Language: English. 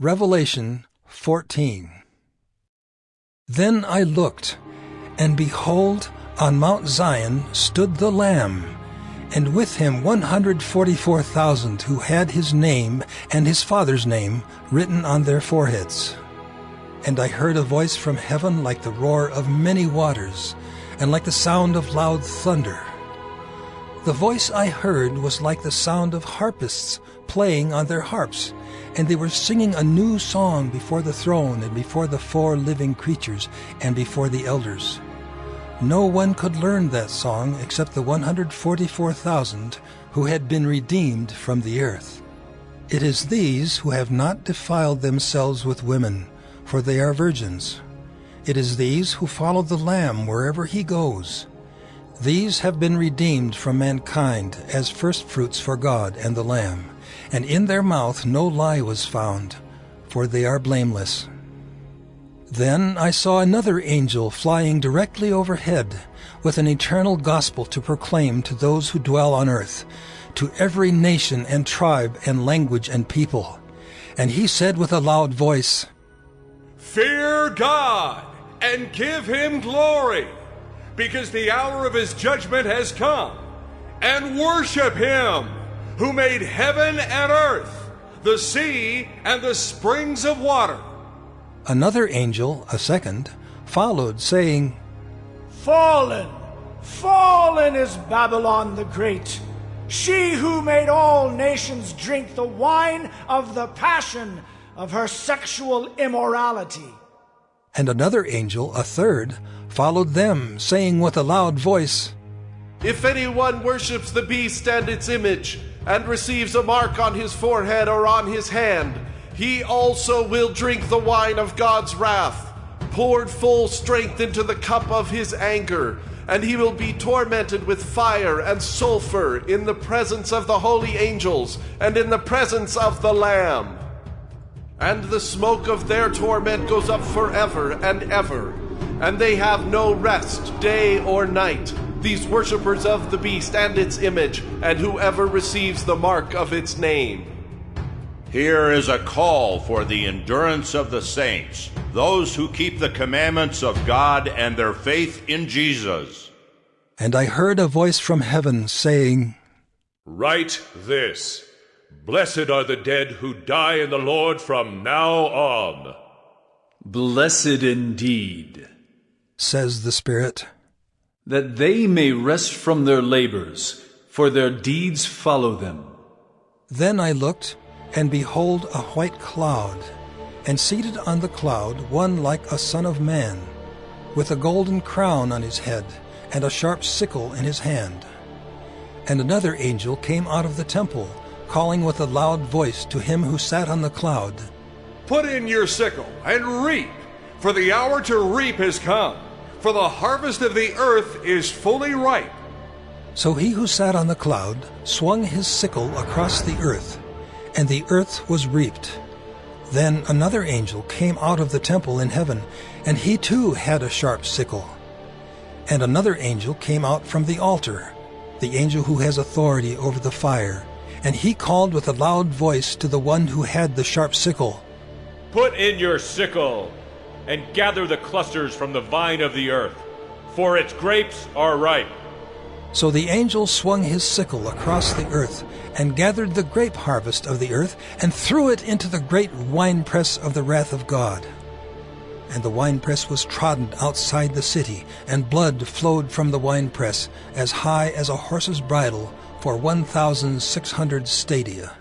Revelation 14. Then I looked, and behold, on Mount Zion stood the Lamb, and with him 144,000 who had his name and his Father's name written on their foreheads. And I heard a voice from heaven like the roar of many waters, and like the sound of loud thunder. The voice I heard was like the sound of harpists playing on their harps, and they were singing a new song before the throne and before the 4 living creatures and before the elders. No one could learn that song except the 144,000 who had been redeemed from the earth. It is these who have not defiled themselves with women, for they are virgins. It is these who follow the Lamb wherever he goes. These have been redeemed from mankind as firstfruits for God and the Lamb, and in their mouth no lie was found, for they are blameless. Then I saw another angel flying directly overhead, with an eternal gospel to proclaim to those who dwell on earth, to every nation and tribe and language and people. And he said with a loud voice, "Fear God, and give him glory, because the hour of his judgment has come, and worship him who made heaven and earth, the sea, and the springs of water." Another angel, a second, followed, saying, "Fallen, fallen is Babylon the Great, she who made all nations drink the wine of the passion of her sexual immorality." And another angel, a third, followed them, saying with a loud voice, "If anyone worships the beast and its image, and receives a mark on his forehead or on his hand, he also will drink the wine of God's wrath, poured full strength into the cup of his anger, and he will be tormented with fire and sulfur in the presence of the holy angels and in the presence of the Lamb. And the smoke of their torment goes up forever and ever, and they have no rest day or night, these worshippers of the beast and its image, and whoever receives the mark of its name." Here is a call for the endurance of the saints, those who keep the commandments of God and their faith in Jesus. And I heard a voice from heaven saying, "Write this: Blessed are the dead who die in the Lord from now on." Blessed indeed, says the Spirit, that they may rest from their labors, for their deeds follow them. Then I looked, and behold a white cloud, and seated on the cloud one like a son of man, with a golden crown on his head, and a sharp sickle in his hand. And another angel came out of the temple, calling with a loud voice to him who sat on the cloud, "Put in your sickle and reap, for the hour to reap has come, for the harvest of the earth is fully ripe." So he who sat on the cloud swung his sickle across the earth, and the earth was reaped. Then another angel came out of the temple in heaven, and he too had a sharp sickle. And another angel came out from the altar, the angel who has authority over the fire, and he called with a loud voice to the one who had the sharp sickle, "Put in your sickle, and gather the clusters from the vine of the earth, for its grapes are ripe." So the angel swung his sickle across the earth, and gathered the grape harvest of the earth, and threw it into the great winepress of the wrath of God. And the winepress was trodden outside the city, and blood flowed from the winepress as high as a horse's bridle for 1,600 stadia.